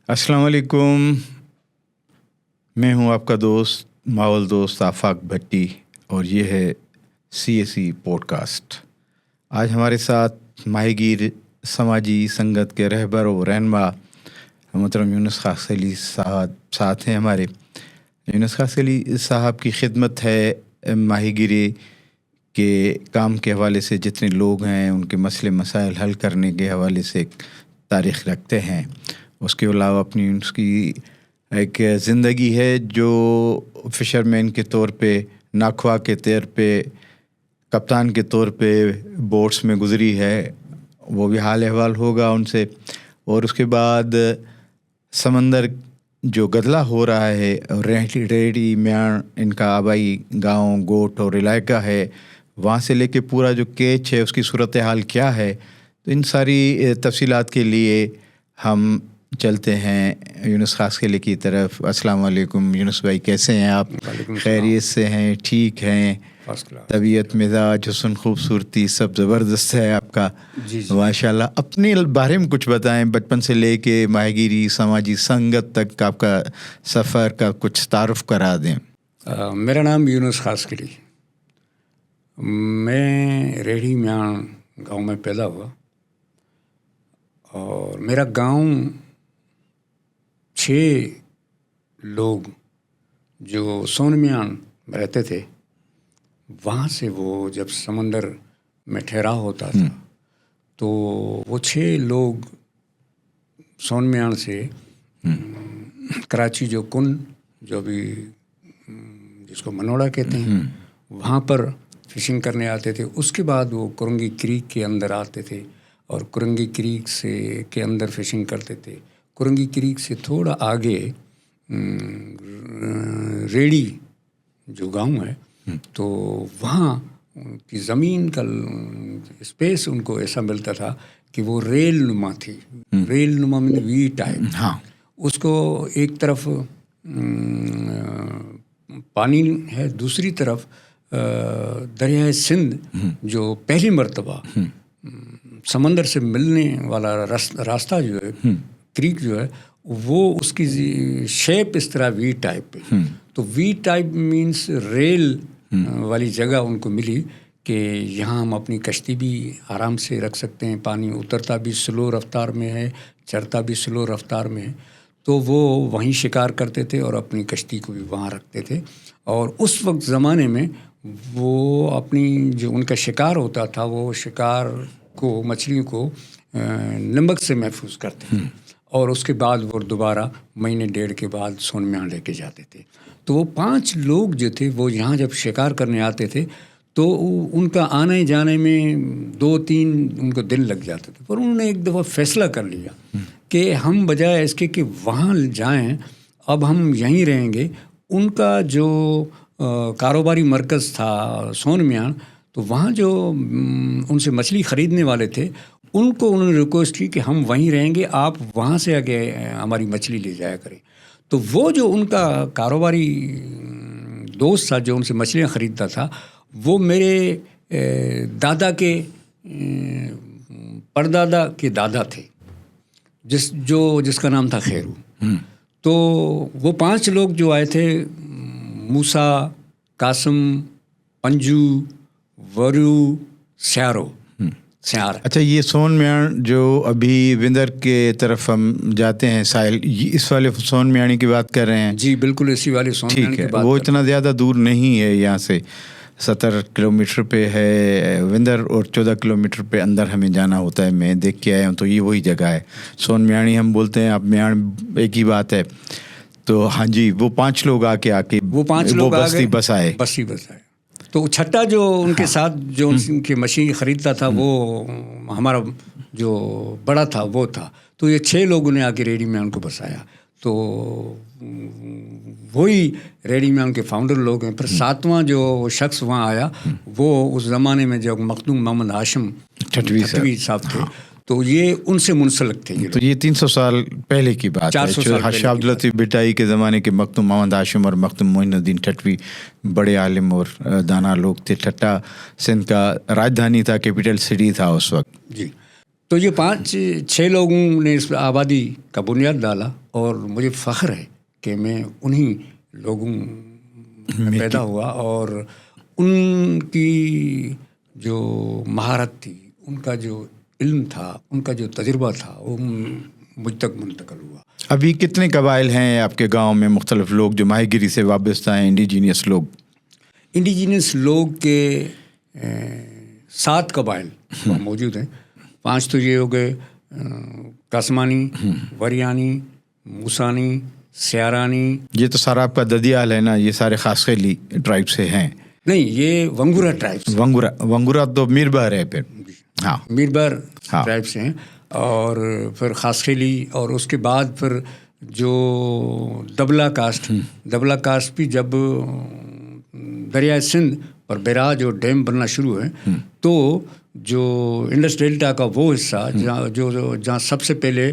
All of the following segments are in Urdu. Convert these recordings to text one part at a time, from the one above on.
السلام علیکم، میں ہوں آپ کا دوست ماحول دوست آفاق بھٹی اور یہ ہے CSE پوڈ کاسٹ۔ آج ہمارے ساتھ ماہی گیر سماجی سنگت کے رہبر و رہنما محترم یونس خاص علی صاحب ساتھ ہیں ہمارے۔ یونس خاص علی صاحب کی خدمت ہے ماہی گیری کے کام کے حوالے سے، جتنے لوگ ہیں ان کے مسئلے مسائل حل کرنے کے حوالے سے تاریخ رکھتے ہیں۔ اس کے علاوہ اپنی اس کی ایک زندگی ہے جو فشرمین کے طور پہ، ناخوا کے طور پہ، کپتان کے طور پہ بوٹس میں گزری ہے، وہ بھی حال احوال ہوگا ان سے۔ اور اس کے بعد سمندر جو گدلا ہو رہا ہے، ریڑھی میاں ان کا آبائی گاؤں گوٹ اور علاقہ ہے، وہاں سے لے کے پورا جو کیچ ہے اس کی صورتحال کیا ہے، تو ان ساری تفصیلات کے لیے ہم چلتے ہیں یونس خاص علی کی طرف۔ السلام علیکم یونس بھائی، کیسے ہیں آپ؟ خیریت سے ہیں؟ ٹھیک ہیں؟ طبیعت مزاج حسن خوبصورتی سب زبردست ہے آپ کا؟ جی ماشاء اللہ۔ اپنے بارے میں کچھ بتائیں، بچپن سے لے کے ماہی گیری سماجی سنگت تک آپ کا سفر کا کچھ تعارف کرا دیں۔ میرا نام یونس خاص علی، میں ریڑھی میاں گاؤں میں پیدا ہوا اور میرا گاؤں 6 لوگ جو سون میاں میں رہتے تھے، وہاں سے وہ جب سمندر میں ٹھہراؤ ہوتا تھا تو وہ 6 لوگ سون میاں سے کراچی جو کن جو بھی جس کو منوڑا کہتے ہیں، وہاں پر فشنگ کرنے آتے تھے۔ اس کے بعد وہ کرنگی کریک کے اندر آتے تھے اور کرنگی کریک سے کے اندر فشنگ کرتے تھے۔ کرنگی کریک سے تھوڑا آگے ریڑھی جو گاؤں ہے، تو وہاں کی زمین کا اسپیس ان کو ایسا ملتا تھا کہ وہ ریل نما تھی۔ ریل نما میں وی ٹائپ، اس کو ایک طرف پانی ہے، دوسری طرف دریائے سندھ جو پہلی مرتبہ سمندر سے ملنے والا راستہ جو ہے، کریک جو ہے، وہ اس کی شیپ اس طرح وی ٹائپ پہ، تو وی ٹائپ مینس ریل والی جگہ ان کو ملی کہ یہاں ہم اپنی کشتی بھی آرام سے رکھ سکتے ہیں، پانی اترتا بھی سلو رفتار میں ہے، چڑھتا بھی سلو رفتار میں ہے، تو وہ وہیں شکار کرتے تھے اور اپنی کشتی کو بھی وہاں رکھتے تھے۔ اور اس وقت زمانے میں وہ اپنی جو ان کا شکار ہوتا تھا، وہ شکار کو مچھلیوں کو نمک سے محفوظ کرتے تھے اور اس کے بعد وہ دوبارہ مہینے 1.5 کے بعد سون میاں لے کے جاتے تھے۔ تو وہ 5 لوگ جو تھے وہ یہاں جب شکار کرنے آتے تھے تو ان کا آنے جانے میں 2-3 ان کو دن لگ جاتے تھے، پر انہوں نے ایک دفعہ فیصلہ کر لیا کہ ہم بجائے اس کے کہ وہاں جائیں، اب ہم یہیں رہیں گے۔ ان کا جو کاروباری مرکز تھا سون میاں، تو وہاں جو ان سے مچھلی خریدنے والے تھے، ان کو انہوں نے ریکویسٹ کی کہ ہم وہیں رہیں گے، آپ وہاں سے آگے ہماری مچھلی لے جایا کریں۔ تو وہ جو ان کا کاروباری دوست تھا جو ان سے مچھلیاں خریدتا تھا، وہ میرے دادا کے پردادا کے دادا تھے، جس کا نام تھا خیرو۔ تو وہ 5 لوگ جو آئے تھے، موسیٰ، قاسم، پنجو، ورو، سیارو، سیار۔ اچھا، یہ سون میاں جو ابھی وندر کے طرف ہم جاتے ہیں ساحل، اس والے سون میاں کی بات کر رہے ہیں؟ جی بالکل، اسی والے سون میاں کی بات۔ وہ اتنا زیادہ دور نہیں ہے، یہاں سے 70 کلومیٹر پہ ہے وندر اور 14 کلومیٹر پہ اندر ہمیں جانا ہوتا ہے۔ میں دیکھ کے آیا ہوں، تو یہ وہی جگہ ہے، سون میاں ہم بولتے ہیں، اب میاں ایک ہی بات ہے۔ تو ہاں جی، وہ 5 لوگ آ کے وہ 5 لوگ بستی بس آئے۔ تو چھٹا جو ان کے ساتھ جو ان کی مچھلی خریدتا تھا، وہ ہمارا جو بڑا تھا وہ تھا۔ تو یہ 6 لوگوں نے آ کے ریڑھی میاں ان کو بسایا، تو وہی ریڑھی میاں کے فاؤنڈر لوگ ہیں۔ پھر 7واں جو شخص وہاں آیا، وہ اس زمانے میں جو مخدوم محمد ہاشم ٹھٹوی صاحب تھے، تو یہ ان سے منسلک تھے۔ تو یہ 300 سال پہلے کی بات ہے، شاہ عبد اللطیف بٹائی کے زمانے کے مخدوم محمد ہاشم اور مخدوم معین الدین ٹھٹوی بڑے عالم اور دانا لوگ تھے۔ ٹھٹا سندھ کا راجدھانی تھا، کیپٹل سٹی تھا اس وقت۔ جی، تو یہ 5-6 لوگوں نے اس آبادی کا بنیاد ڈالا اور مجھے فخر ہے کہ میں انہی لوگوں میں پیدا ہوا اور ان کی جو مہارت تھی، ان کا جو علم تھا، ان کا جو تجربہ تھا وہ مجھ تک منتقل ہوا۔ ابھی کتنے قبائل ہیں آپ کے گاؤں میں، مختلف لوگ جو ماہی گیری سے وابستہ ہیں، انڈیجینس لوگ؟ انڈیجینس لوگ کے 7 قبائل موجود ہیں۔ 5 تو یہ ہو گئے کاسمانی، وریانی، موسانی، سیارانی۔ یہ تو سارا آپ کا ددیال ہے نا، یہ سارے خاص خیلی ٹرائب سے ہیں؟ نہیں، یہ ونگورا ٹرائبس۔ ونگورا تو میر بہر ہے پھر؟ ہاں، میر بہر ٹرائب سے ہیں۔ اور پھر خاص خیلی، اور اس کے بعد پھر جو دبلا کاسٹ بھی جب دریائے سندھ پر بیراج اور ڈیم بننا شروع ہے تو جو انڈس ڈیلٹا کا وہ حصہ جہاں سب سے پہلے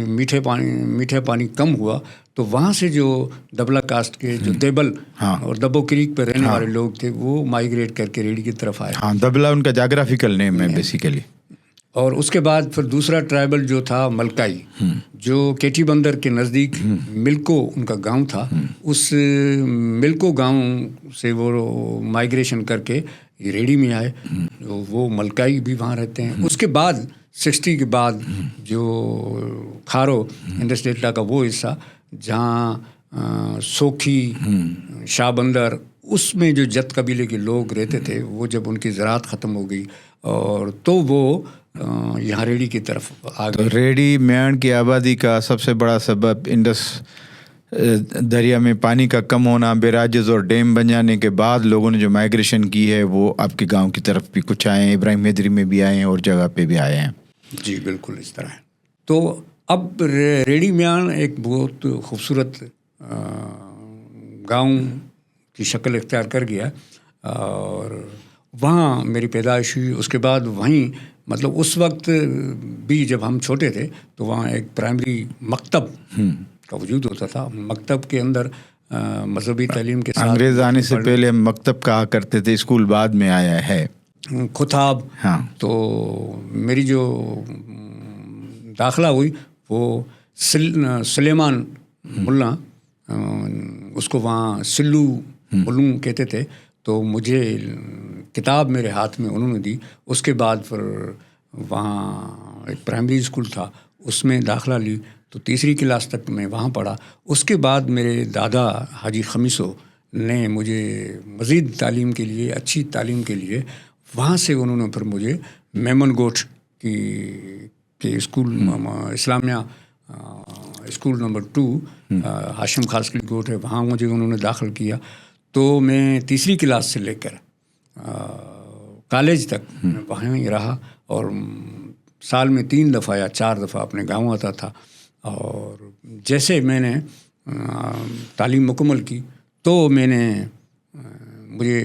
میٹھے پانی کم ہوا، تو وہاں سے جو دبلا کاسٹ کے جو دیبل اور دبو کریک پہ رہنے والے لوگ تھے وہ مائیگریٹ کر کے ریڈی کی طرف آئے۔ ہاں، دبلا ان کا جاگرافیکل نیم ہے بیسیکلی۔ اور اس کے بعد پھر دوسرا ٹرائبل جو تھا ملکائی، جو کیٹی بندر کے نزدیک ملکو ان کا گاؤں تھا، اس ملکو گاؤں سے وہ مائیگریشن کر کے ریڈی میں آئے، وہ ملکائی بھی وہاں رہتے ہیں۔ اس کے بعد 60 کے بعد جو کھارو انڈس ڈیلٹا کا وہ حصہ جہاں سوکھی، شاہ بندر، اس میں جو جت قبیلے کے لوگ رہتے تھے، وہ جب ان کی زراعت ختم ہو گئی اور تو وہ یہاں ریڈی کی طرف آ گئے۔ ریڈی میان کی آبادی کا سب سے بڑا سبب انڈس دریا میں پانی کا کم ہونا، بیراجز اور ڈیم بن جانے کے بعد لوگوں نے جو مائیگریشن کی ہے وہ آپ کے گاؤں کی طرف بھی کچھ آئے ہیں، ابراہیم حیدری میں بھی آئے ہیں اور جگہ پہ بھی آئے ہیں۔ جی بالکل اس طرح ہے۔ تو اب ریڈی میان ایک بہت خوبصورت گاؤں کی شکل اختیار کر گیا اور وہاں میری پیدائش ہوئی۔ اس کے بعد وہیں مطلب اس وقت بھی جب ہم چھوٹے تھے تو وہاں ایک پرائمری مکتب کا وجود ہوتا تھا۔ مکتب کے اندر مذہبی تعلیم کے ساتھ، انگریز آنے سے پہلے مکتب کہا کرتے تھے، اسکول بعد میں آیا ہے، خطاب۔ ہاں، تو میری جو داخلہ ہوئی وہ سلیمان ملا، اس کو وہاں سلو ملوں کہتے تھے، تو مجھے کتاب میرے ہاتھ میں انہوں نے دی۔ اس کے بعد پھر وہاں ایک پرائمری اسکول تھا، اس میں داخلہ لی، تو 3 کلاس تک میں وہاں پڑھا۔ اس کے بعد میرے دادا حاجی خمیسو نے مجھے مزید تعلیم کے لیے، اچھی تعلیم کے لیے، وہاں سے انہوں نے پھر مجھے میمن گوٹ کے اسکول، اسلامیہ اسکول نمبر 2 ہاشم خاصقلی گوٹ ہے، وہاں مجھے انہوں نے داخل کیا۔ تو میں 3 کلاس سے لے کر کالج تک میں وہاں ہی رہا اور سال میں 3 دفعہ یا 4 دفعہ اپنے گاؤں آتا تھا۔ اور جیسے میں نے تعلیم مکمل کی تو مجھے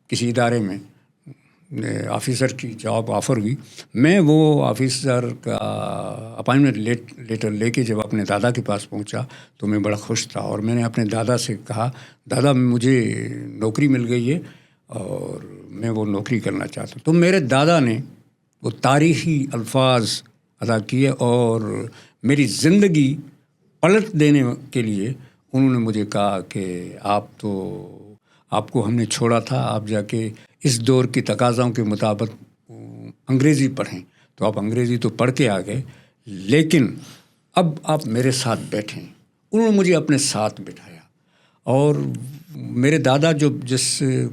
کسی ادارے میں آفیسر کی جاب آفر ہوئی۔ میں وہ آفیسر کا اپائنٹمنٹ لیٹر لے کے جب اپنے دادا کے پاس پہنچا تو میں بڑا خوش تھا، اور میں نے اپنے دادا سے کہا، دادا مجھے نوکری مل گئی ہے اور میں وہ نوکری کرنا چاہتا ہوں۔ تو میرے دادا نے وہ تاریخی الفاظ ادا کیے اور میری زندگی پلٹ دینے کے لیے انہوں نے مجھے کہا کہ آپ کو ہم نے چھوڑا تھا، آپ جا کے اس دور کی تقاضاؤں کے مطابق انگریزی پڑھیں، تو آپ انگریزی تو پڑھ کے آ گئے، لیکن اب آپ میرے ساتھ بیٹھیں۔ انہوں نے مجھے اپنے ساتھ بٹھایا، اور میرے دادا جو جس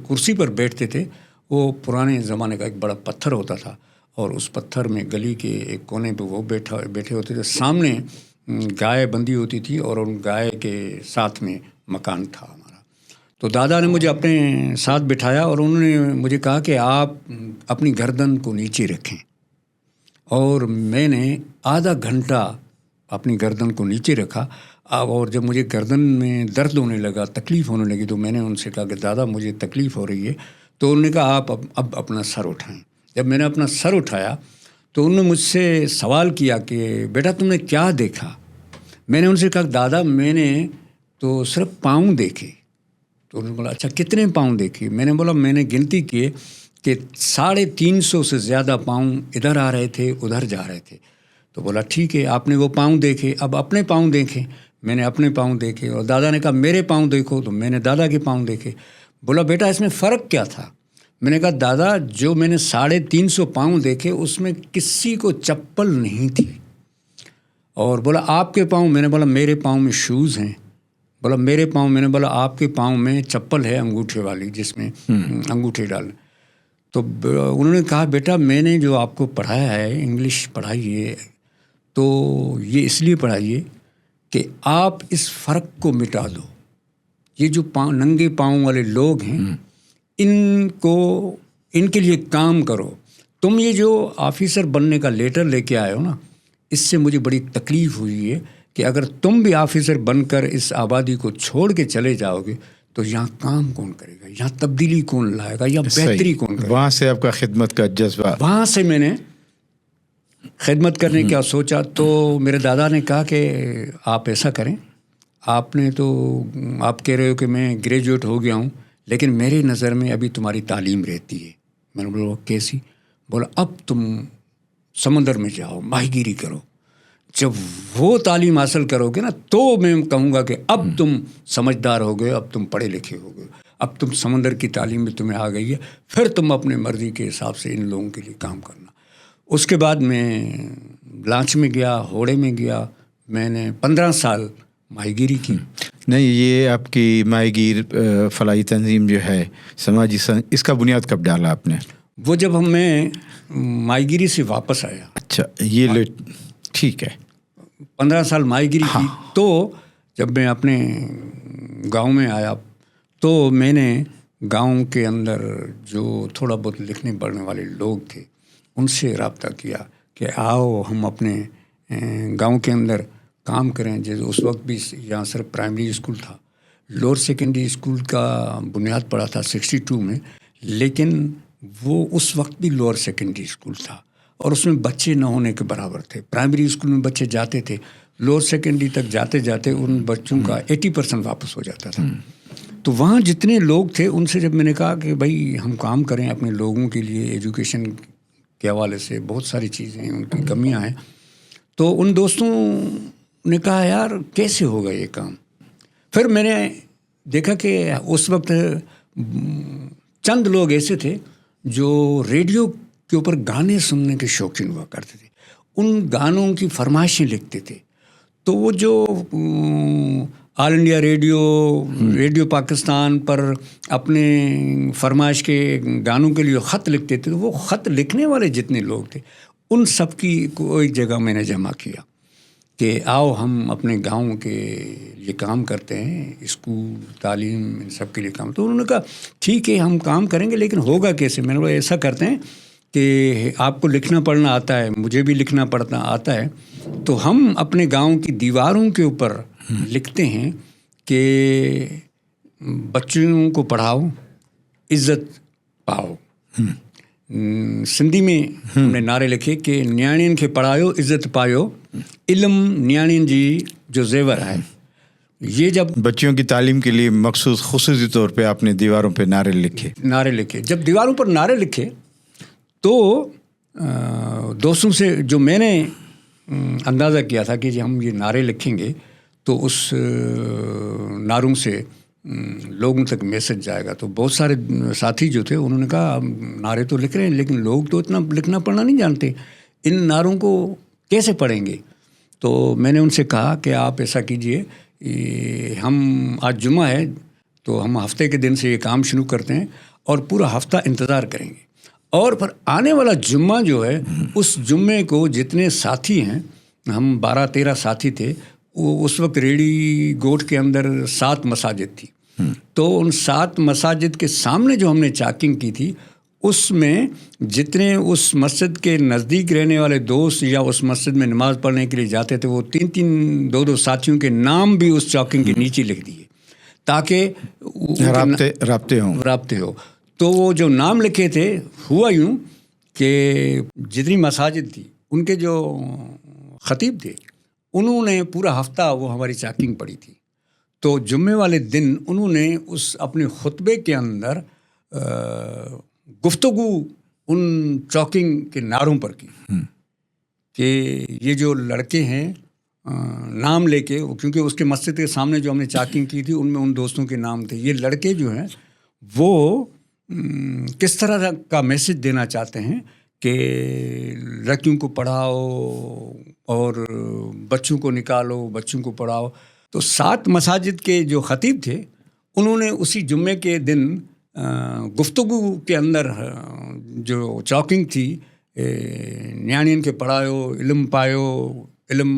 کرسی پر بیٹھتے تھے وہ پرانے زمانے کا ایک بڑا پتھر ہوتا تھا، اور اس پتھر میں گلی کے ایک کونے پہ وہ بیٹھے ہوتے تھے۔ سامنے گائے بندھی ہوتی تھی اور ان گائے کے ساتھ میں مکان تھا ہمارا۔ تو دادا نے مجھے اپنے ساتھ بٹھایا اور انہوں نے مجھے کہا کہ آپ اپنی گردن کو نیچے رکھیں، اور میں نے آدھا گھنٹہ اپنی گردن کو نیچے رکھا۔ اور جب مجھے گردن میں درد ہونے لگا، تکلیف ہونے لگی، تو میں نے ان سے کہا کہ دادا مجھے تکلیف ہو رہی ہے۔ تو انہوں نے کہا آپ اب اپنا سر اٹھائیں۔ جب میں نے اپنا سر اٹھایا تو انہوں نے مجھ سے سوال کیا کہ بیٹا تم نے کیا دیکھا؟ میں نے ان سے کہا دادا میں نے تو صرف پاؤں دیکھے۔ تو انہوں نے بولا اچھا کتنے پاؤں دیکھے؟ میں نے بولا میں نے گنتی کیے کہ 350 سے زیادہ پاؤں ادھر آ رہے تھے, ادھر جا رہے تھے. تو بولا ٹھیک ہے, آپ نے وہ پاؤں دیکھے, اب اپنے پاؤں دیکھیں. میں نے اپنے پاؤں دیکھے, اور دادا نے کہا میرے پاؤں دیکھو, تو میں نے دادا کے پاؤں دیکھے. بولا بیٹا اس میں فرق کیا تھا؟ میں نے کہا دادا جو میں نے 350 پاؤں دیکھے اس میں کسی کو چپل نہیں تھی. اور بولا آپ کے پاؤں؟ میں نے بولا میرے پاؤں میں شوز ہیں. بولا میرے پاؤں؟ میں نے بولا آپ کے پاؤں میں چپل ہے انگوٹھے والی جس میں انگوٹھے ڈالیں. تو انہوں نے کہا بیٹا میں نے جو آپ کو پڑھایا ہے انگلش پڑھائیے, تو یہ اس لیے پڑھائیے کہ آپ اس فرق کو مٹا دو. یہ جو ننگے پاؤں والے لوگ ہیں ان کے لیے کام کرو. تم یہ جو آفیسر بننے کا لیٹر لے کے آئے ہو نا, اس سے مجھے بڑی تکلیف ہوئی ہے کہ اگر تم بھی آفیسر بن کر اس آبادی کو چھوڑ کے چلے جاؤ گے تو یہاں کام کون کرے گا, یہاں تبدیلی کون لائے گا, یا بہتری کون کرے گا. وہاں سے آپ کا خدمت کا جذبہ, وہاں سے میں نے خدمت کرنے کا سوچا. تو میرے دادا نے کہا کہ آپ ایسا کریں, آپ کہہ رہے ہو کہ میں گریجویٹ ہو گیا ہوں, لیکن میرے نظر میں ابھی تمہاری تعلیم رہتی ہے. میں نے بولا کیسی؟ بولا اب تم سمندر میں جاؤ, ماہی گیری کرو. جب وہ تعلیم حاصل کرو گے نا تو میں کہوں گا کہ اب تم سمجھدار ہو گئے, اب تم پڑھے لکھے ہو گئے, اب تم سمندر کی تعلیم میں تمہیں آ گئی ہے, پھر تم اپنے مرضی کے حساب سے ان لوگوں کے لیے کام کرنا. اس کے بعد میں لانچ میں گیا, ہوڑے میں گیا. میں نے 15 سال ماہی گیری کی. نہیں, یہ آپ کی ماہی گیر فلاحی تنظیم جو ہے سماجی اس کا بنیاد کب ڈالا آپ نے؟ وہ جب میں ماہی گیری سے واپس آیا. اچھا, یہ ٹھیک ہے. 15 سال ماہی گیری کی. تو جب میں اپنے گاؤں میں آیا تو میں نے گاؤں کے اندر جو تھوڑا بہت لکھنے پڑھنے والے لوگ تھے ان سے رابطہ کیا کہ آؤ ہم اپنے گاؤں کے اندر کام کریں. جیسے اس وقت بھی یہاں صرف پرائمری اسکول تھا, لوور سیکنڈری اسکول کا بنیاد پڑا تھا 62 میں, لیکن وہ اس وقت بھی لوور سیکنڈری اسکول تھا اور اس میں بچے نہ ہونے کے برابر تھے. پرائمری اسکول میں بچے جاتے تھے, لوور سیکنڈری تک جاتے جاتے ان بچوں کا 80% واپس ہو جاتا تھا. تو وہاں جتنے لوگ تھے ان سے جب میں نے کہا کہ بھائی ہم کام کریں اپنے لوگوں کے لیے, ایجوکیشن کے حوالے سے بہت ساری چیزیں ہیں, ان کی کمیاں ہیں, تو ان دوستوں نے کہا یار کیسے ہوگا یہ کام. پھر میں نے دیکھا کہ اس وقت چند لوگ ایسے تھے جو ریڈیو کے اوپر گانے سننے کے شوقین ہوا کرتے تھے, ان گانوں کی فرمائشیں لکھتے تھے. تو وہ جو آل انڈیا ریڈیو پاکستان پر اپنے فرمائش کے گانوں کے لیے خط لکھتے تھے, وہ خط لکھنے والے جتنے لوگ تھے ان سب کی کو ایک جگہ میں نے جمع کیا کہ آؤ ہم اپنے گاؤں کے لیے کام کرتے ہیں, اسکول تعلیم ان سب کے لیے کام. تو انہوں نے کہا ٹھیک ہے ہم کام کریں گے, لیکن ہوگا کیسے؟ میں نے بولا ایسا کرتے ہیں کہ آپ کو لکھنا پڑھنا آتا ہے, مجھے بھی لکھنا پڑھنا آتا ہے, تو ہم اپنے گاؤں کی دیواروں کے اوپر لکھتے ہیں کہ بچوں کو پڑھاؤ, عزت پاؤ. سندھی میں ہم نے نعرے لکھے کہ نیاڑین کے پڑھایو عزت پایو, علم نیاڑین جی جو زیور ہے. یہ جب بچیوں کی تعلیم کے لیے مخصوص خصوصی طور پہ آپ نے دیواروں پہ نعرے لکھے. جب دیواروں پر نعرے لکھے تو دوستوں سے جو میں نے اندازہ کیا تھا کہ ہم یہ نعرے لکھیں گے تو اس نعروں سے لوگوں تک میسج جائے گا. تو بہت سارے ساتھی جو تھے انہوں نے کہا نعرے تو لکھ رہے ہیں لیکن لوگ تو اتنا لکھنا پڑھنا نہیں جانتے, ان نعروں کو کیسے پڑھیں گے؟ تو میں نے ان سے کہا کہ آپ ایسا کیجئے, ہم آج جمعہ ہے تو ہم ہفتے کے دن سے یہ کام شروع کرتے ہیں اور پورا ہفتہ انتظار کریں گے, اور پھر آنے والا جمعہ جو ہے اس جمعے کو جتنے ساتھی ہیں, ہم 12-13 ساتھی تھے, وہ اس وقت ریڈی گوٹ کے اندر 7 مساجد تھی. تو ان 7 مساجد کے سامنے جو ہم نے چاکنگ کی تھی اس میں جتنے اس مسجد کے نزدیک رہنے والے دوست یا اس مسجد میں نماز پڑھنے کے لیے جاتے تھے وہ 3-3 2-2 ساتھیوں کے نام بھی اس چاکنگ کے نیچے لکھ دیے تاکہ رابطے ہو. تو وہ جو نام لکھے تھے ہوا یوں کہ جتنی مساجد تھی ان کے جو خطیب تھے انہوں نے پورا ہفتہ وہ ہماری چاکنگ پڑھی تھی. تو جمعے والے دن انہوں نے اس اپنے خطبے کے اندر گفتگو ان چاکنگ کے نعروں پر کی کہ یہ جو لڑکے ہیں نام لے کے، کیونکہ اس کے مسجد کے سامنے جو ہم نے چاکنگ کی تھی ان میں ان دوستوں کے نام تھے، یہ لڑکے جو ہیں وہ کس طرح کا میسج دینا چاہتے ہیں کہ لڑکیوں کو پڑھاؤ اور بچوں کو نکالو، بچوں کو پڑھاؤ. تو 7 مساجد کے جو خطیب تھے انہوں نے اسی جمعے کے دن گفتگو کے اندر جو چاکنگ تھی، نیانین کے پڑھایو علم پایو، علم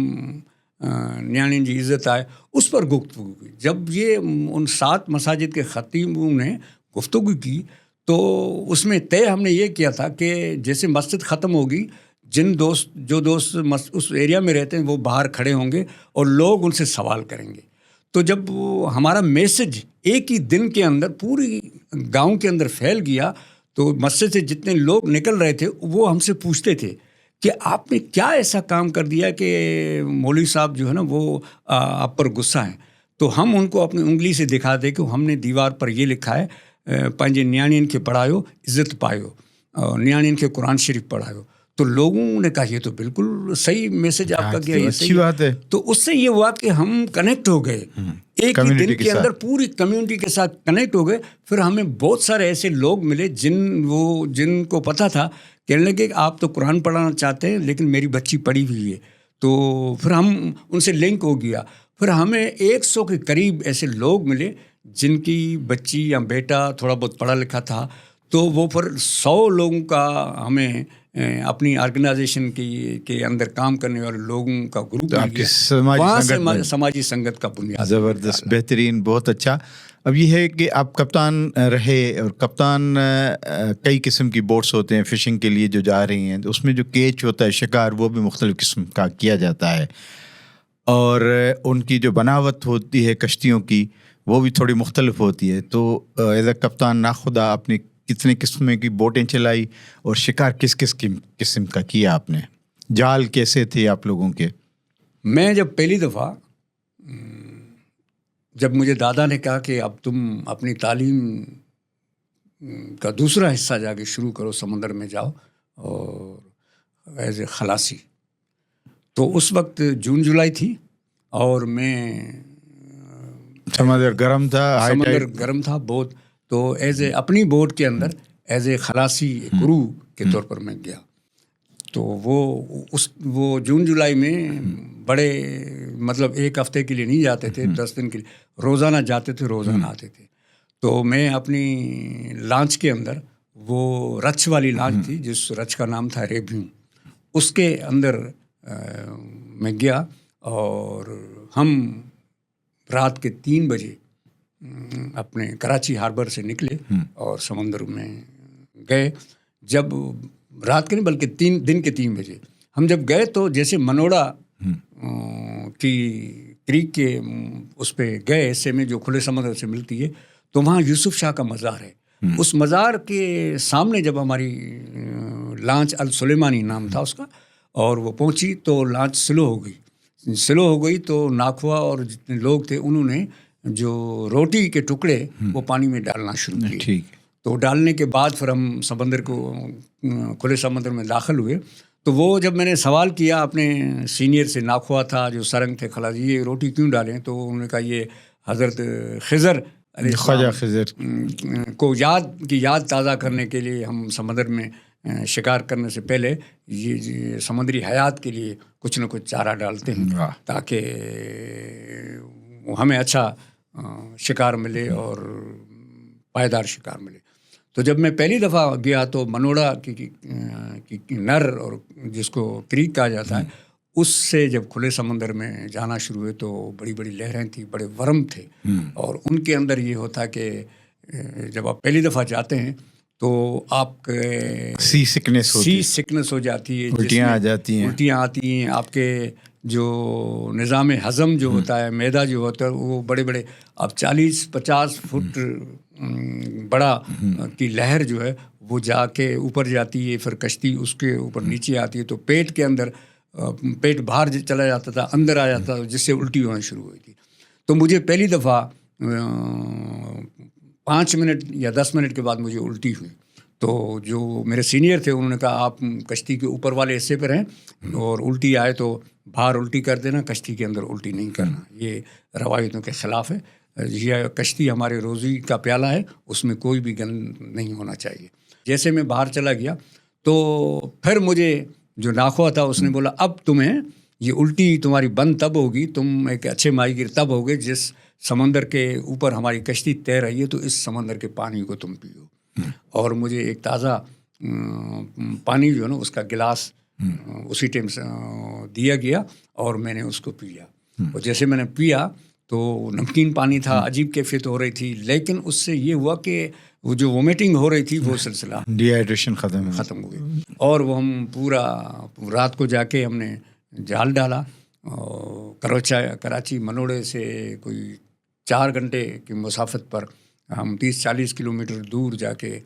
نیانین جی عزت آئے، اس پر گفتگو کی. جب یہ ان 7 مساجد کے خطیبوں نے گفتگو کی تو اس میں طے ہم نے یہ کیا تھا کہ جیسے مسجد ختم ہوگی، جو دوست اس ایریا میں رہتے ہیں وہ باہر کھڑے ہوں گے اور لوگ ان سے سوال کریں گے. تو جب ہمارا میسج ایک ہی دن کے اندر پوری گاؤں کے اندر پھیل گیا تو مسجد سے جتنے لوگ نکل رہے تھے وہ ہم سے پوچھتے تھے کہ آپ نے کیا ایسا کام کر دیا کہ مولوی صاحب جو ہے نا وہ آپ پر غصہ ہیں. تو ہم ان کو اپنی انگلی سے دکھا دے کہ ہم نے دیوار پر یہ لکھا ہے پنجے نیانین کے پڑھایو عزت پایو، نیانین کے قرآن شریف پڑھایو. تو لوگوں نے کہا یہ تو بالکل صحیح میسج آپ کا گیا، یہ اچھی بات ہے. تو اس سے یہ ہوا کہ ہم کنیکٹ ہو گئے، ایک ہی دن کے اندر پوری کمیونٹی کے ساتھ کنیکٹ ہو گئے. پھر ہمیں بہت سارے ایسے لوگ ملے جن کو پتہ تھا، کہنے لگے کہ آپ تو قرآن پڑھانا چاہتے ہیں لیکن میری بچی پڑھی ہوئی ہے. تو پھر ہم ان سے لنک ہو گیا. پھر ہمیں 100 کے قریب ایسے لوگ ملے جن کی بچی یا بیٹا تھوڑا بہت پڑھا لکھا تھا. تو وہ پھر 100 لوگوں کا ہمیں اپنی آرگنائزیشن کے اندر کام کرنے والے لوگوں کا گروپ آپ کی سماجی سنگت کا بنیاد. زبردست، بہترین، بہت اچھا. اب یہ ہے کہ آپ کپتان رہے، اور کپتان کئی قسم کی بوٹس ہوتے ہیں فشنگ کے لیے جو جا رہی ہیں، اس میں جو کیچ ہوتا ہے شکار وہ بھی مختلف قسم کا کیا جاتا ہے، اور ان کی جو بناوٹ ہوتی ہے کشتیوں کی وہ بھی تھوڑی مختلف ہوتی ہے. تو ایز اے کپتان ناخدا آپ نے کتنے قسم کی بوٹیں چلائی اور شکار کس قسم کا کیا آپ نے؟ جال کیسے تھے آپ لوگوں کے؟ میں جب پہلی دفعہ جب مجھے دادا نے کہا کہ اب تم اپنی تعلیم کا دوسرا حصہ جا کے شروع کرو، سمندر میں جاؤ اور ایز اے خلاصی. تو اس وقت جون جولائی تھی اور میں سمندر گرم تھا بہت. تو ایز اے اپنی بوٹ کے اندر ایز اے خلاصی کرو کے طور پر میں گیا. تو وہ جون جولائی میں بڑے مطلب 1 ہفتے کے لیے نہیں جاتے تھے، 10 دن کے لیے روزانہ جاتے تھے، روزانہ آتے تھے. تو میں اپنی لانچ کے اندر، وہ رچ والی لانچ تھی جس رچ کا نام تھا ریبیو، اس کے اندر میں گیا اور ہم رات کے 3 بجے اپنے کراچی ہاربر سے نکلے اور سمندر میں گئے. جب رات کے نہیں بلکہ دن کے 3 بجے ہم جب گئے تو جیسے منوڑا کی کریک کے اس پہ گئے ایسے میں جو کھلے سمندر سے ملتی ہے، تو وہاں یوسف شاہ کا مزار ہے. اس مزار کے سامنے جب ہماری لانچ السلیمانی نام تھا اس کا، اور وہ پہنچی تو لانچ سلو ہو گئی. تو ناکھوا اور جتنے لوگ تھے انہوں نے جو روٹی کے ٹکڑے وہ پانی میں ڈالنا شروع کیے. تو ڈالنے کے بعد پھر ہم سمندر کو کھلے سمندر میں داخل ہوئے. تو وہ جب میں نے سوال کیا اپنے سینئر سے، ناکھوا تھا جو سرنگ تھے، خلاص یہ روٹی کیوں ڈالیں؟ تو انہوں نے کہا یہ حضرت خضر خواجہ خضر کو یاد تازہ کرنے کے لیے ہم سمندر میں شکار کرنے سے پہلے یہ سمندری حیات کے لیے کچھ نہ کچھ چارہ ڈالتے ہیں تاکہ ہمیں اچھا شکار ملے اور پائیدار شکار ملے. تو جب میں پہلی دفعہ گیا تو منوڑا کی نر اور جس کو کریک کہا جاتا ہے، اس سے جب کھلے سمندر میں جانا شروع ہوئے تو بڑی بڑی لہریں تھیں، بڑے ورم تھے، اور ان کے اندر یہ ہوتا کہ جب آپ پہلی دفعہ جاتے ہیں تو آپ سی سکنس ہو جاتی ہے، الٹیاں آتی ہیں، آپ کے جو نظام ہضم جو ہوتا ہے، معدہ جو ہوتا ہے، وہ بڑے بڑے اب 40-50 فٹ بڑا کی لہر جو ہے وہ جا کے اوپر جاتی ہے، پھر کشتی اس کے اوپر نیچے آتی ہے، تو پیٹ کے اندر پیٹ باہر چلا جاتا تھا، اندر آ جاتا تھا، جس سے الٹی ہونا شروع ہوئی تھی. تو مجھے پہلی دفعہ 5 منٹ یا 10 منٹ کے بعد مجھے الٹی ہوئی. تو جو میرے سینئر تھے انہوں نے کہا آپ کشتی کے اوپر والے حصے پر ہیں اور الٹی آئے تو باہر الٹی کر دینا، کشتی کے اندر الٹی نہیں کرنا، یہ روایتوں کے خلاف ہے، یہ کشتی ہمارے روزی کا پیالہ ہے، اس میں کوئی بھی گند نہیں ہونا چاہیے۔ جیسے میں باہر چلا گیا تو پھر مجھے جو ناخوا تھا اس نے بولا اب تمہیں یہ الٹی تمہاری بند تب ہوگی، تم ایک اچھے ماہی گیر تب ہوگے جس سمندر کے اوپر ہماری کشتی تیر رہی ہے تو اس سمندر کے پانی کو تم پیو۔ اور مجھے ایک تازہ پانی جو ہے نا اس کا گلاس اسی ٹائم سے دیا گیا اور میں نے اس کو پیا، اور جیسے میں نے پیا تو نمکین پانی تھا، عجیب کیفیت ہو رہی تھی، لیکن اس سے یہ ہوا کہ وہ جو وومیٹنگ ہو رہی تھی وہ سلسلہ ڈی ہائیڈریشن ختم ہو گئی، اور وہ ہم پورا رات کو جا کے ہم نے جال ڈالا، کراچی منوڑے سے کوئی 4 گھنٹے کی مسافت پر ہم 30-40 کلومیٹر دور جا کے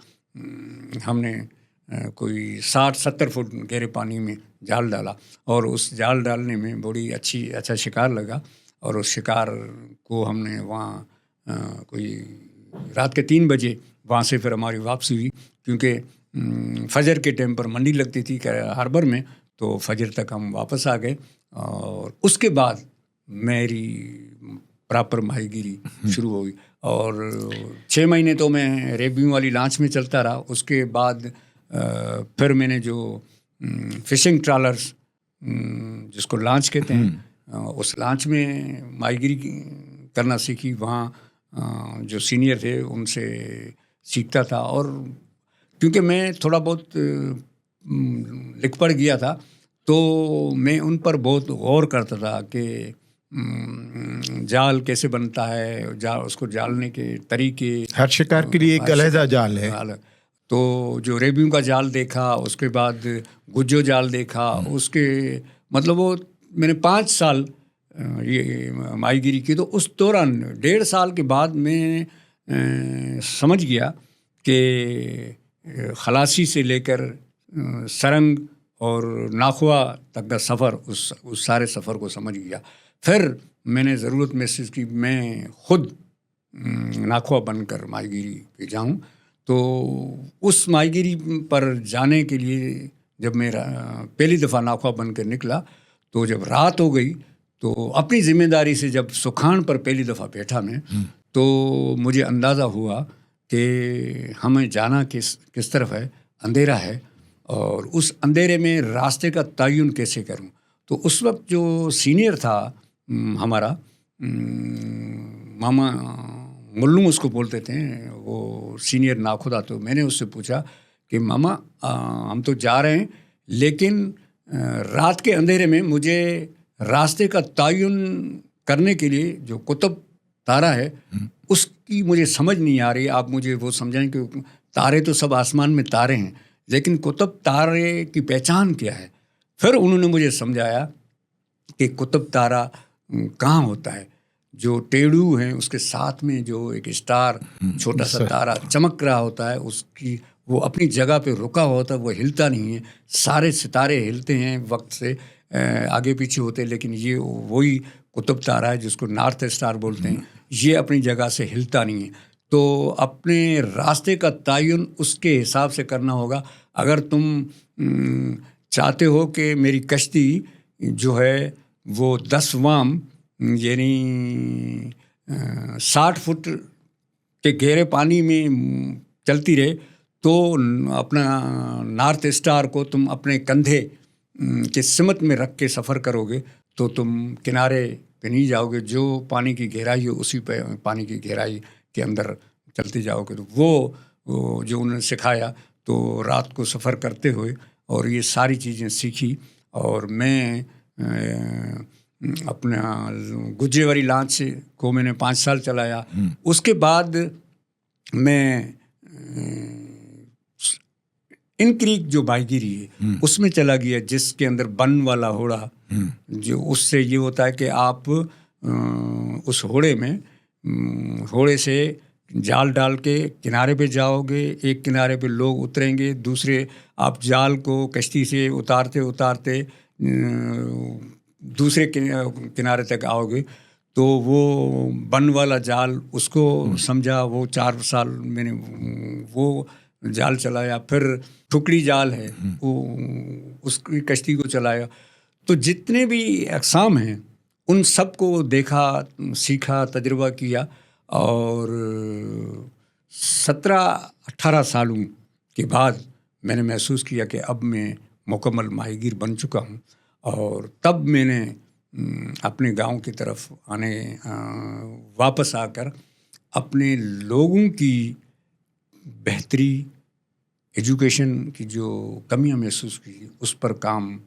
ہم نے کوئی 60-70 فٹ گہرے پانی میں جال ڈالا، اور اس جال ڈالنے میں بڑی اچھا شکار لگا، اور اس شکار کو ہم نے وہاں کوئی رات کے 3 بجے وہاں سے پھر ہماری واپسی ہوئی، کیونکہ فجر کے ٹائم پر منڈی لگتی تھی ہاربر میں، تو فجر تک ہم واپس آ گئے، اور اس کے بعد میری پراپر ماہی گیری شروع ہوئی، اور 6 مہینے تو میں ریبیوں والی لانچ میں چلتا رہا۔ اس کے بعد پھر میں نے جو فشنگ ٹرالرز جس کو لانچ کہتے ہیں، اس لانچ میں ماہی گیری کرنا سیکھی، وہاں جو سینئر تھے ان سے سیکھتا تھا، اور کیونکہ میں تھوڑا بہت لکھ پڑھ گیا تھا تو میں ان پر بہت غور کرتا تھا کہ جال کیسے بنتا ہے، اس کو جالنے کے طریقے، ہر شکار کے لیے ایک علیحدہ جال ہے۔ تو جو ریبیوں کا جال دیکھا، اس کے بعد گجو جال دیکھا، اس کے مطلب وہ میں نے 5 سال یہ ماہی گیری کی، تو اس دوران 1.5 سال کے بعد میں سمجھ گیا کہ خلاصی سے لے کر سرنگ اور ناخوا تک کا سفر، اس سارے سفر کو سمجھ گیا۔ پھر میں نے ضرورت محسوس کی میں خود ناخوا بن کر ماہی گیری پہ جاؤں، تو اس ماہی گیری پر جانے کے لیے جب میرا پہلی دفعہ ناخوا بن کر نکلا، تو جب رات ہو گئی تو اپنی ذمہ داری سے جب سکھان پر پہلی دفعہ بیٹھا میں، تو مجھے اندازہ ہوا کہ ہمیں جانا کس طرف ہے، اندھیرا ہے، اور اس اندھیرے میں راستے کا تعین کیسے کروں۔ تو اس وقت جو سینئر تھا ہمارا، ماما ملوں اس کو بولتے تھے، وہ سینئر ناخدا، تو میں نے اس سے پوچھا کہ ماما ہم تو جا رہے ہیں، لیکن رات کے اندھیرے میں مجھے راستے کا تعین کرنے کے لیے جو قطب تارا ہے اس کی مجھے سمجھ نہیں آ رہی، آپ مجھے وہ سمجھائیں کہ تارے تو سب آسمان میں تارے ہیں، لیکن قطب تارے کی پہچان کیا ہے۔ پھر انہوں نے مجھے سمجھایا کہ قطب تارا کہاں ہوتا ہے، جو ٹیڑو ہیں اس کے ساتھ میں جو ایک اسٹار چھوٹا سا تارا چمک رہا ہوتا ہے، اس کی وہ اپنی جگہ پہ رکا ہوتا ہے، وہ ہلتا نہیں ہے۔ سارے ستارے ہلتے ہیں وقت سے، آگے پیچھے ہوتے ہیں، لیکن یہ وہی قطب تارا ہے جس کو نارتھ اسٹار بولتے ہیں، یہ اپنی جگہ سے ہلتا نہیں ہے۔ تو اپنے راستے کا تعین اس کے حساب سے کرنا ہوگا۔ اگر تم چاہتے ہو کہ میری کشتی جو ہے وہ 10 وام یعنی 60 فٹ کے گہرے پانی میں چلتی رہے، تو اپنا نارتھ اسٹار کو تم اپنے کندھے کے سمت میں رکھ کے سفر کرو گے تو تم کنارے پہ نہیں جاؤ گے، جو پانی کی گہرائی ہو اسی پہ پانی کی گہرائی کے اندر چلتے جاؤ گے۔ تو وہ جو انہوں نے سکھایا، تو رات کو سفر کرتے ہوئے اور یہ ساری چیزیں سیکھی، اور میں اپنا گجے والی لانچ کو میں نے 5 سال چلایا۔ اس کے بعد میں ان کریک جو ماہی گیری ہے اس میں چلا گیا، جس کے اندر بن والا ہوڑا، جو اس سے یہ ہوتا ہے کہ آپ اس ہوڑے سے جال ڈال کے کنارے پہ جاؤ گے، ایک کنارے پہ لوگ اتریں گے، دوسرے آپ جال کو کشتی سے اتارتے دوسرے کنارے تک آؤ گے۔ تو وہ بن والا جال اس کو سمجھا، وہ 4 سال میں نے وہ جال چلایا، پھر ٹھکڑی جال ہے وہ اس کی کشتی کو چلایا. تو جتنے بھی اقسام ہیں ان سب کو دیکھا، سیکھا، تجربہ کیا، اور 17-18 سالوں کے بعد میں نے محسوس کیا کہ اب میں مکمل ماہی گیر بن چکا ہوں. اور تب میں نے اپنے گاؤں کی طرف واپس آ کر اپنے لوگوں کی بہتری، ایجوکیشن کی جو کمیاں محسوس کی اس پر کام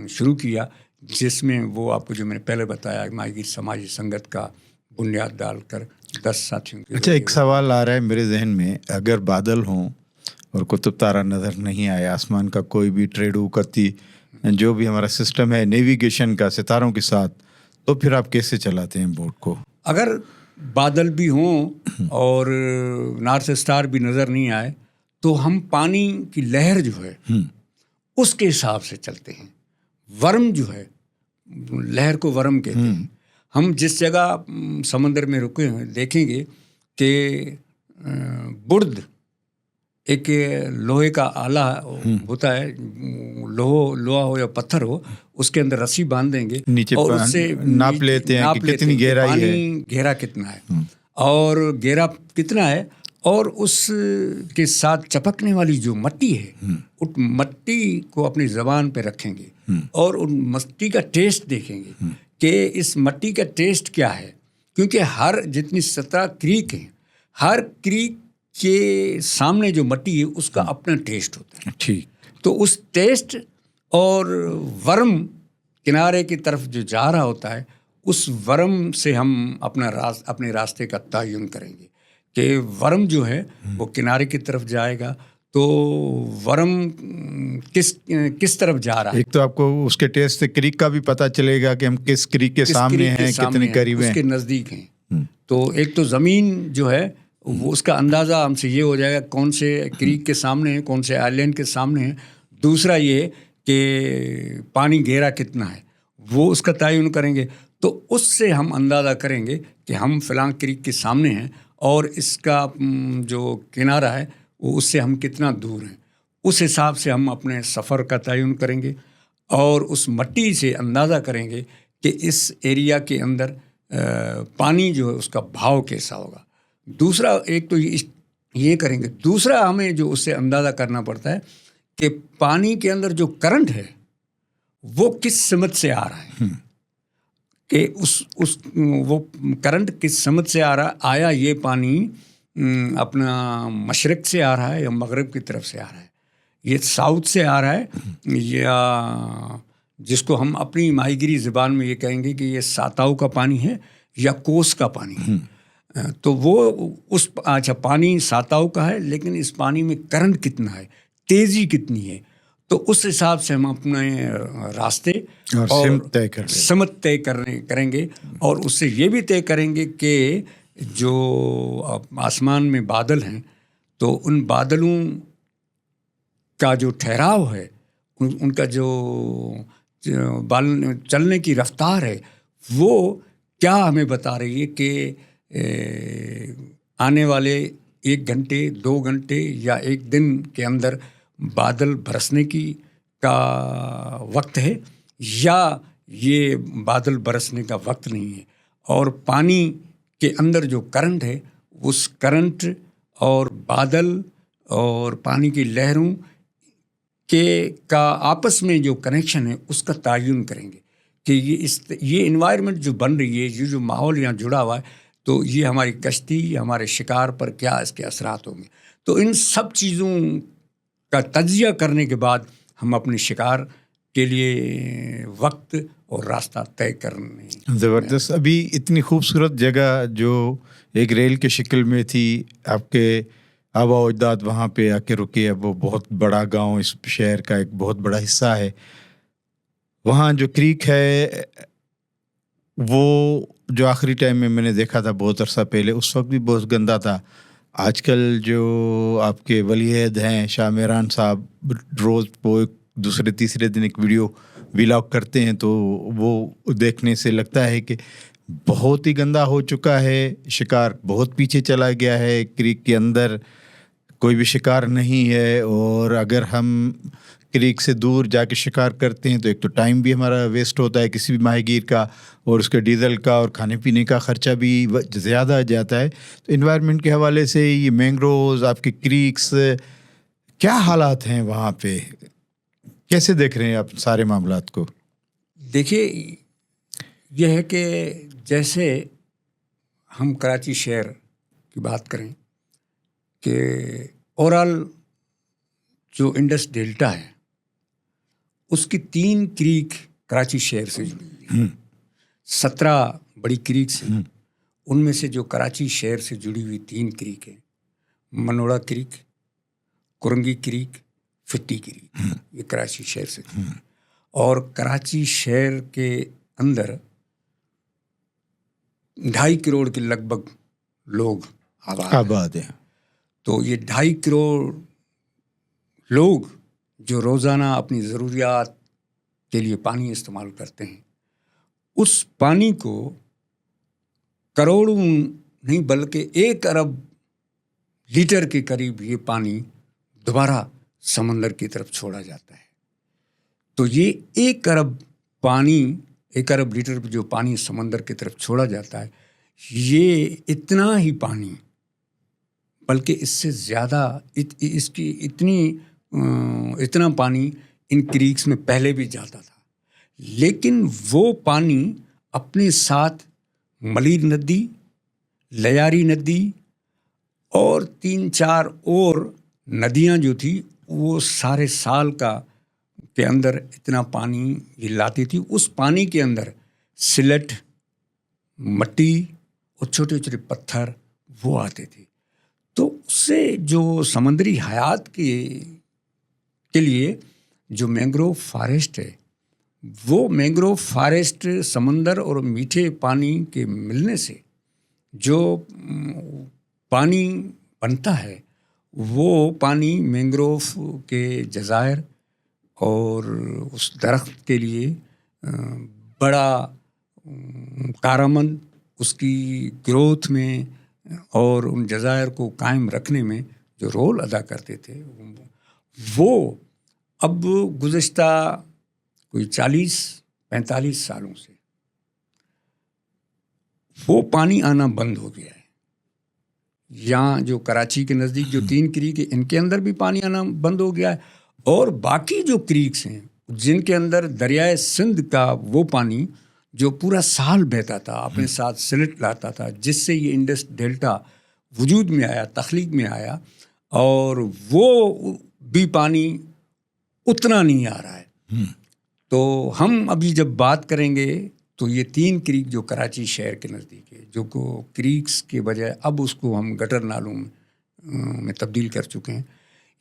شروع کیا، جس میں وہ آپ کو جو میں نے پہلے بتایا ماہی گیر سماجی سنگت کا بنیاد ڈال کر 10 ساتھیوں کے. اچھا، ایک سوال آ رہا ہے میرے ذہن میں. اگر بادل ہوں اور قطب تارہ نظر نہیں آئے، آسمان کا کوئی بھی ٹریڈو کرتی جو بھی ہمارا سسٹم ہے نیویگیشن کا ستاروں کے ساتھ، تو پھر آپ کیسے چلاتے ہیں بوٹ کو؟ اگر بادل بھی ہوں اور نارتھ اسٹار بھی نظر نہیں آئے تو ہم پانی کی لہر جو ہے اس کے حساب سے چلتے ہیں. ورم جو ہے، لہر کو ورم کہتے ہیں. ہم جس جگہ سمندر میں رکے ہیں دیکھیں گے کہ برد ایک لوہے کا آلہ ہوتا ہے، لوہا ہو یا پتھر ہو، اس کے اندر رسی باندھ دیں گے نیچے اور اس سے ناپ لیتے ہیں کہ کتنی گہرائی ہے، پانی گہرا کتنا ہے اور گہرا کتنا ہے، اور اس کے ساتھ چپکنے والی جو مٹی ہے اس مٹی کو اپنی زبان پہ رکھیں گے اور ان مٹی کا ٹیسٹ دیکھیں گے کہ اس مٹی کا ٹیسٹ کیا ہے. کیونکہ ہر جتنی 17 کریک ہیں، ہر کریک کے سامنے جو مٹی ہے اس کا اپنا ٹیسٹ ہوتا ہے. ٹھیک. تو اس ٹیسٹ اور ورم کنارے کی طرف جو جا رہا ہوتا ہے، اس ورم سے ہم اپنے راستے کا تعین کریں گے کہ ورم جو ہے وہ کنارے کی طرف جائے گا تو ورم کس طرف جا رہا ہے. ایک تو آپ کو اس کے ٹیسٹ سے کریک کا بھی پتہ چلے گا کہ ہم کس کریک کے سامنے ہیں، کتنے قریب ہیں، اس کے نزدیک ہیں. تو ایک تو زمین جو ہے وہ اس کا اندازہ ہم سے یہ ہو جائے گا کون سے کریک کے سامنے ہیں، کون سے آئی لینڈ کے سامنے ہیں. دوسرا یہ کہ پانی گہرا کتنا ہے وہ اس کا تعین کریں گے. تو اس سے ہم اندازہ کریں گے کہ ہم فلاں کریک کے سامنے ہیں اور اس کا جو کنارہ ہے وہ اس سے ہم کتنا دور ہیں. اس حساب سے ہم اپنے سفر کا تعین کریں گے اور اس مٹی سے اندازہ کریں گے کہ اس ایریا کے اندر پانی جو ہے اس کا بہاؤ کیسا ہوگا. دوسرا ایک تو یہ کریں گے. دوسرا ہمیں جو اس سے اندازہ کرنا پڑتا ہے کہ پانی کے اندر جو کرنٹ ہے وہ کس سمت سے آ رہا ہے، کہ وہ کرنٹ کس سمت سے آ رہا ہے. آیا یہ پانی اپنا مشرق سے آ رہا ہے یا مغرب کی طرف سے آ رہا ہے، یہ ساؤتھ سے آ رہا ہے، یا جس کو ہم اپنی ماہی گیری زبان میں یہ کہیں گے کہ یہ ساتاؤ کا پانی ہے یا کوس کا پانی ہے. تو وہ اچھا پانی ساتاؤ کا ہے لیکن اس پانی میں کرنٹ کتنا ہے، تیزی کتنی ہے. تو اس حساب سے ہم اپنے راستے اور سمت طے کریں گے اور اس سے یہ بھی طے کریں گے کہ جو آسمان میں بادل ہیں تو ان بادلوں کا جو ٹھہراؤ ہے، ان کا جو چلنے کی رفتار ہے وہ کیا ہمیں بتا رہی ہے کہ آنے والے 1 گھنٹے 2 گھنٹے یا 1 دن کے اندر بادل برسنے کا وقت ہے یا یہ بادل برسنے کا وقت نہیں ہے. اور پانی کے اندر جو کرنٹ ہے اس کرنٹ اور بادل اور پانی کی لہروں کا آپس میں جو کنیکشن ہے اس کا تعین کریں گے کہ یہ انوائرمنٹ جو بن رہی ہے، یہ جو ماحول یہاں جڑا ہوا ہے، تو یہ ہماری کشتی، ہمارے شکار پر کیا اس کے اثرات ہوں گے. تو ان سب چیزوں کا تجزیہ کرنے کے بعد ہم اپنے شکار کے لیے وقت اور راستہ طے کرنے. زبردست. ابھی اتنی خوبصورت جگہ جو ایک ریل کے شکل میں تھی، آپ کے آبا و اجداد وہاں پہ آ کے رکے. اب وہ بہت بڑا گاؤں اس شہر کا ایک بہت بڑا حصہ ہے. وہاں جو کریک ہے وہ جو آخری ٹائم میں نے دیکھا تھا بہت عرصہ پہلے، اس وقت بھی بہت گندا تھا. آج کل جو آپ کے ولی عہد ہیں شاہ میران صاحب، روز وہ دوسرے تیسرے دن ایک ویلاگ کرتے ہیں تو وہ دیکھنے سے لگتا ہے کہ بہت ہی گندا ہو چکا ہے. شکار بہت پیچھے چلا گیا ہے. کریک کے اندر کوئی بھی شکار نہیں ہے، اور اگر ہم کریک سے دور جا کے شکار کرتے ہیں تو ایک تو ٹائم بھی ہمارا ویسٹ ہوتا ہے کسی بھی ماہی گیر کا، اور اس کے ڈیزل کا اور کھانے پینے کا خرچہ بھی زیادہ جاتا ہے. تو انوائرمنٹ کے حوالے سے یہ مینگروز، آپ کے کریکس، کیا حالات ہیں وہاں پہ؟ کیسے دیکھ رہے ہیں آپ سارے معاملات کو؟ دیکھیے، یہ ہے کہ جیسے ہم کراچی شہر کی بات کریں کہ اوورال جو انڈس ڈیلٹا ہے اس کی 3 کریک کراچی شہر سے جڑی ہوئی ہیں. 17 بڑی کریکس ہیں، ان میں سے جو کراچی شہر سے جڑی ہوئی 3 کریک ہیں، Manora crack, Korangi crack, فٹی crack, یہ کراچی شہر سے جڑی. اور کراچی شہر کے اندر 2.5 کروڑ کے لگ بھگ لوگ آباد ہیں. تو یہ 2.5 کروڑ لوگ جو روزانہ اپنی ضروریات کے لیے پانی استعمال کرتے ہیں، اس پانی کو کروڑوں نہیں بلکہ 1 ارب لیٹر کے قریب یہ پانی دوبارہ سمندر کی طرف چھوڑا جاتا ہے. تو یہ 1 ارب پانی، 1 ارب لیٹر جو پانی سمندر کی طرف چھوڑا جاتا ہے، یہ اتنا ہی پانی بلکہ اس سے زیادہ اس کی اتنا پانی ان کریکس میں پہلے بھی جاتا تھا، لیکن وہ پانی اپنے ساتھ ملیر ندی، لیاری ندی اور 3-4 اور ندیاں جو تھی وہ سارے سال کے اندر اتنا پانی یہ لاتی تھی. اس پانی کے اندر سلٹ، مٹی اور چھوٹے چھوٹے پتھر وہ آتے تھے. تو اس سے جو سمندری حیات کے لیے جو مینگروو فارسٹ ہے، وہ مینگروو فارسٹ سمندر اور میٹھے پانی کے ملنے سے جو پانی بنتا ہے، وہ پانی مینگروو کے جزائر اور اس درخت کے لیے بڑا کارآمد، اس کی گروتھ میں اور ان جزائر کو قائم رکھنے میں جو رول ادا کرتے تھے، وہ اب گزشتہ کوئی 40-45 سالوں سے وہ پانی آنا بند ہو گیا ہے. یہاں جو کراچی کے نزدیک جو 3 کریک ہیں، ان کے اندر بھی پانی آنا بند ہو گیا ہے، اور باقی جو کریکس ہیں جن کے اندر دریائے سندھ کا وہ پانی جو پورا سال بہتا تھا، اپنے ساتھ سلٹ لاتا تھا، جس سے یہ انڈس ڈیلٹا وجود میں آیا، تخلیق میں آیا، اور وہ بھی پانی اتنا نہیں آ رہا ہے. تو ہم ابھی جب بات کریں گے تو یہ 3 کریک جو کراچی شہر کے نزدیک ہے، جو کو کریکس کے بجائے اب اس کو ہم گٹر نالوں میں تبدیل کر چکے ہیں،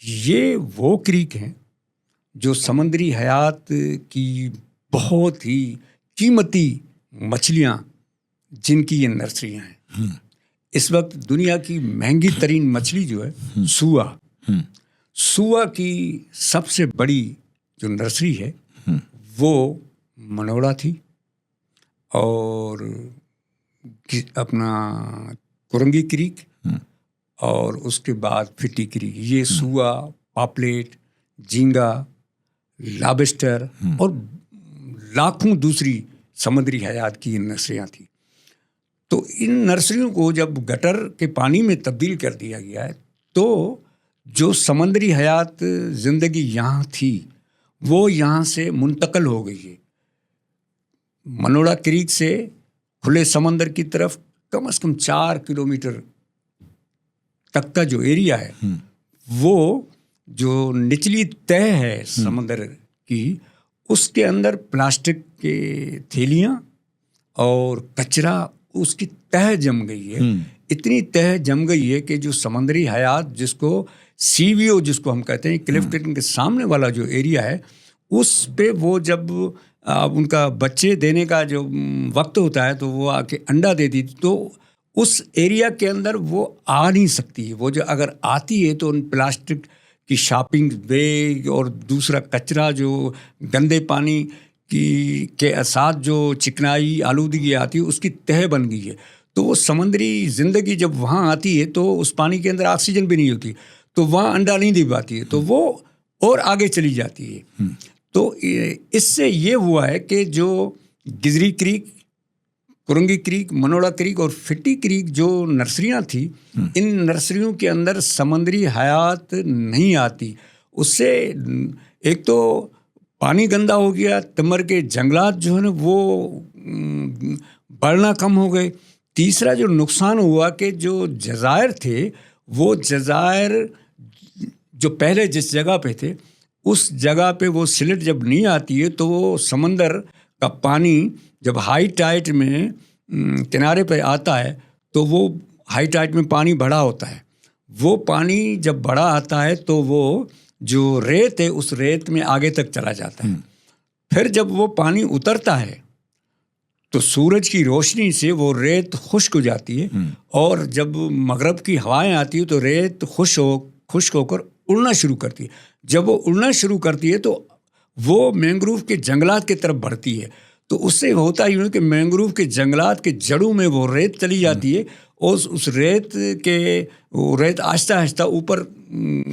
یہ وہ کریک ہیں جو سمندری حیات کی بہت ہی قیمتی مچھلیاں، جن کی یہ نرسریاں ہیں. اس وقت دنیا کی مہنگی ترین مچھلی جو ہے سوا کی سب سے بڑی جو نرسری ہے وہ منوڑا تھی، اور اپنا کرنگی کریک، اور اس کے بعد فٹی کریک. یہ سوا، پاپلیٹ، جھینگا، لابسٹر اور لاکھوں دوسری سمندری حیات کی نرسریاں تھیں. تو ان نرسریوں کو جب گٹر کے پانی میں تبدیل کر دیا گیا ہے، تو جو سمندری حیات زندگی یہاں تھی وہ یہاں سے منتقل ہو گئی ہے. منوڑا کریک سے کھلے سمندر کی طرف کم از کم 4 کلومیٹر تک کا جو ایریا ہے، وہ جو نچلی تہ ہے سمندر کی، اس کے اندر پلاسٹک کے تھیلیاں اور کچرا، اس کی تہ جم گئی ہے. اتنی تہ جم گئی ہے کہ جو سمندری حیات، جس کو سی وی او جس کو ہم کہتے ہیں، کلف ٹن کے سامنے والا جو ایریا ہے، اس پہ وہ جب ان کا بچے دینے کا جو وقت ہوتا ہے تو وہ آ کے انڈا دیتی تھی، تو اس ایریا کے اندر وہ آ نہیں سکتی. وہ جو اگر آتی ہے تو ان پلاسٹک کی شاپنگ بیگ اور دوسرا کچرا، جو گندے پانی کے ساتھ جو چکنائی آلودگی آتی ہے، اس کی تہ بن گئی ہے. تو وہ سمندری زندگی جب وہاں آتی ہے تو اس پانی کے اندر آکسیجن بھی نہیں ہوتی، تو وہاں انڈا نہیں دے پاتی ہے، تو وہ اور آگے چلی جاتی ہے. تو اس سے یہ ہوا ہے کہ جو گزری crack, Korangi crack, Manora crack اور فٹی کریک جو نرسریاں تھیں، ان نرسریوں کے اندر سمندری حیات نہیں آتی. اس سے ایک تو پانی گندا ہو گیا، تمر کے جنگلات جو ہے نا وہ بڑھنا کم ہو گئے. تیسرا جو نقصان ہوا کہ جو جزائر تھے، وہ جزائر جو پہلے جس جگہ پہ تھے اس جگہ پہ وہ سلٹ جب نہیں آتی ہے تو وہ سمندر کا پانی جب ہائی ٹائڈ میں کنارے پہ آتا ہے تو وہ ہائی ٹائڈ میں پانی بڑھا ہوتا ہے. وہ پانی جب بڑھا آتا ہے تو وہ جو ریت ہے اس ریت میں آگے تک چلا جاتا ہے. پھر جب وہ پانی اترتا ہے تو سورج کی روشنی سے وہ ریت خشک ہو جاتی ہے، اور جب مغرب کی ہوائیں آتی ہیں تو ریت خشک ہو کر اڑنا شروع کرتی ہے. جب وہ اڑنا شروع کرتی ہے تو وہ مینگروو کے جنگلات کی طرف بڑھتی ہے. تو اس سے ہوتا ہی ہے کہ مینگروو کے جنگلات کے جڑوں میں وہ ریت چلی جاتی ہے، اور اس ریت آہستہ آہستہ اوپر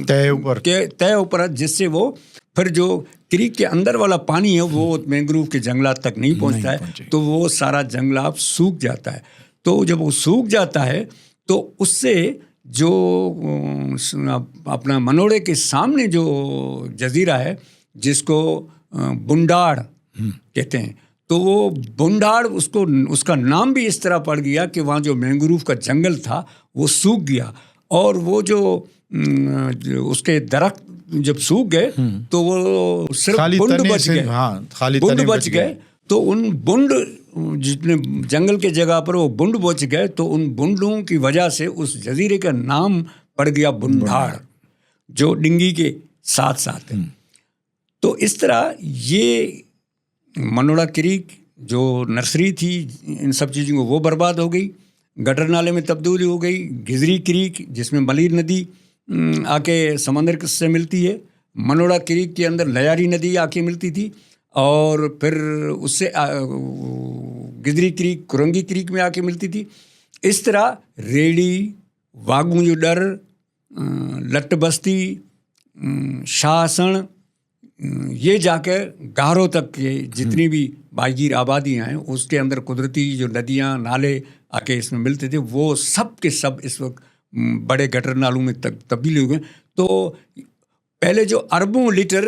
طے اوپر، جس سے وہ پھر جو کریک کے اندر والا پانی ہے وہ مینگروو کے جنگلات تک نہیں پہنچتا ہے، تو وہ سارا جنگلات سوکھ جاتا ہے. تو جب وہ سوکھ جاتا ہے تو اس سے جو اپنا منوڑے کے سامنے جو جزیرہ ہے جس کو بنڈاڑ کہتے ہیں، تو وہ بنڈاڑ اس کا نام بھی اس طرح پڑ گیا کہ وہاں جو مینگروو کا جنگل تھا وہ سوکھ گیا، اور وہ جو اس کے درخت جب سوکھ گئے تو وہ صرف بنڈ بچ گئے. تو ان بنڈ جتنے جنگل کے جگہ پر وہ بنڈ بچ گئے، تو ان بنڈوں کی وجہ سے اس جزیرے کا نام پڑ گیا بنڈاڑ، جو ڈنگی کے ساتھ ساتھ ہے. تو اس طرح یہ منوڑا کریک جو نرسری تھی ان سب چیزوں کو وہ برباد ہو گئی، گٹر نالے میں تبدیلی ہو گئی. گزری کریک جس میں ملیر ندی آ کے سمندر سے ملتی ہے، منوڑا کریک کے اندر لیاری ندی آ کے ملتی تھی، اور پھر اس سے گزری کریک کرنگی کریک میں آ کے ملتی تھی. اس طرح ریڑی، واگوں ڈر، لٹ بستی، شاہسن، یہ جا کے گاروں تک کے جتنی بھی باغیر آبادیاں ہیں اس کے اندر قدرتی جو ندیاں نالے آ کے اس میں ملتے تھے وہ سب کے سب اس وقت بڑے گٹر نالوں میں تبدیل ہو گئے. تو پہلے جو اربوں لیٹر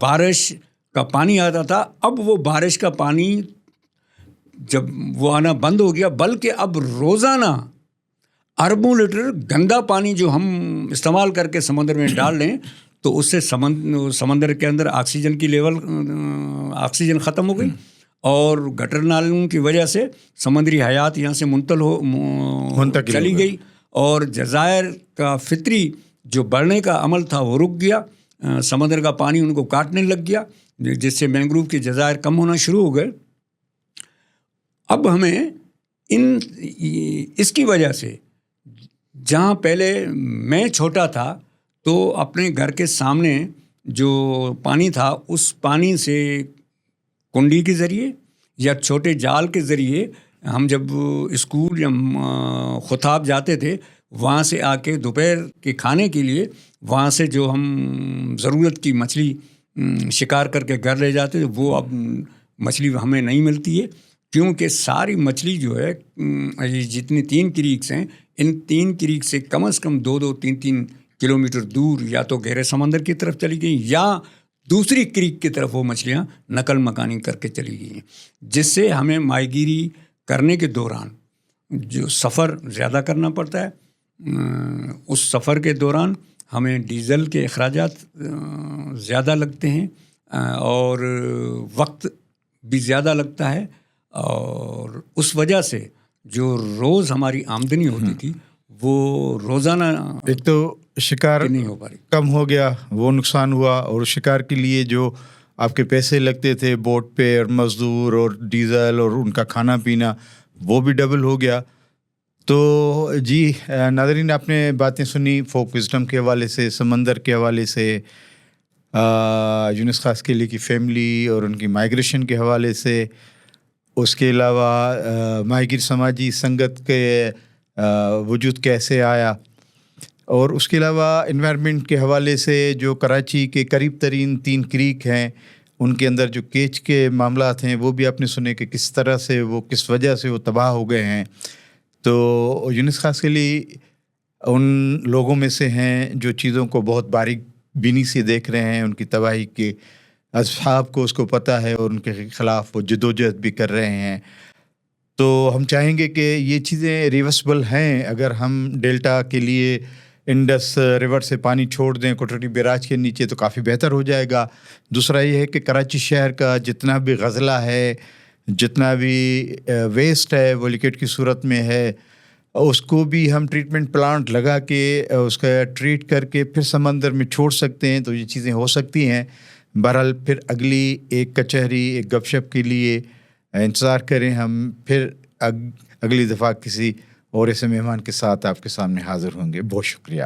بارش کا پانی آتا تھا، اب وہ بارش کا پانی جب وہ آنا بند ہو گیا، بلکہ اب روزانہ اربوں لیٹر گندا پانی جو ہم استعمال کر کے سمندر میں ڈال لیں تو اس سے سمندر کے اندر آکسیجن کی لیول آکسیجن ختم ہو گئی، اور گٹر نالوں کی وجہ سے سمندری حیات یہاں سے منتقل چلی گئی، اور جزائر کا فطری جو بڑھنے کا عمل تھا وہ رک گیا. سمندر کا پانی ان کو کاٹنے لگ گیا، جس سے مینگروو کے جزائر کم ہونا شروع ہو گئے. اب ہمیں اس کی وجہ سے جہاں پہلے میں چھوٹا تھا تو اپنے گھر کے سامنے جو پانی تھا اس پانی سے کنڈی کے ذریعے یا چھوٹے جال کے ذریعے ہم جب اسکول یا خطاب جاتے تھے، وہاں سے آ کے دوپہر کے کھانے کے لیے وہاں سے جو ہم ضرورت کی مچھلی شکار کر کے گھر لے جاتے تھے، وہ اب مچھلی ہمیں نہیں ملتی ہے، کیونکہ ساری مچھلی جو ہے جتنی 3 کریکس ہیں ان 3 کریک سے کم از کم 2-3 کلومیٹر دور یا تو گہرے سمندر کی طرف چلی گئی یا دوسری کریک کی طرف وہ مچھلیاں نقل مکانی کر کے چلی گئی ہیں، جس سے ہمیں ماہی گیری کرنے کے دوران جو سفر زیادہ کرنا پڑتا ہے. اس سفر کے دوران ہمیں ڈیزل کے اخراجات زیادہ لگتے ہیں، اور وقت بھی زیادہ لگتا ہے، اور اس وجہ سے جو روز ہماری آمدنی ہوتی تھی وہ روزانہ ایک تو شکار نہیں ہو پا رہی، کم ہو گیا، وہ نقصان ہوا، اور شکار کے لیے جو آپ کے پیسے لگتے تھے بوٹ پہ اور مزدور اور ڈیزل اور ان کا کھانا پینا وہ بھی ڈبل ہو گیا. تو جی ناظرین، آپ نے باتیں سنی فوک وزڈم کے حوالے سے، سمندر کے حوالے سے، یونس خاص قلی کی فیملی اور ان کی مائیگریشن کے حوالے سے، اس کے علاوہ ماہی گیر سماجی سنگت کے وجود کیسے آیا، اور اس کے علاوہ انوائرمنٹ کے حوالے سے جو کراچی کے قریب ترین 3 کریک ہیں ان کے اندر جو کیچ کے معاملات ہیں وہ بھی آپ نے سنے کہ کس طرح سے وہ کس وجہ سے وہ تباہ ہو گئے ہیں. تو یونس خاص علی ان لوگوں میں سے ہیں جو چیزوں کو بہت باریک بینی سے دیکھ رہے ہیں. ان کی تباہی کے اصحاب کو اس کو پتہ ہے اور ان کے خلاف وہ جدوجہد بھی کر رہے ہیں. تو ہم چاہیں گے کہ یہ چیزیں ریورسبل ہیں. اگر ہم ڈیلٹا کے لیے انڈس ریور سے پانی چھوڑ دیں کوٹڑی بیراج کے نیچے تو کافی بہتر ہو جائے گا. دوسرا یہ ہے کہ کراچی شہر کا جتنا بھی غزلہ ہے, جتنا بھی ویسٹ ہے وہ لیکیٹ کی صورت میں ہے, اس کو بھی ہم ٹریٹمنٹ پلانٹ لگا کے اس کا ٹریٹ کر کے پھر سمندر میں چھوڑ سکتے ہیں. تو یہ چیزیں ہو سکتی ہیں. بہرحال پھر اگلی ایک کچہری ایک گپ شپ کے لیے انتظار کریں. ہم پھر اگلی دفعہ کسی اور ایسے مہمان کے ساتھ آپ کے سامنے حاضر ہوں گے. بہت شکریہ.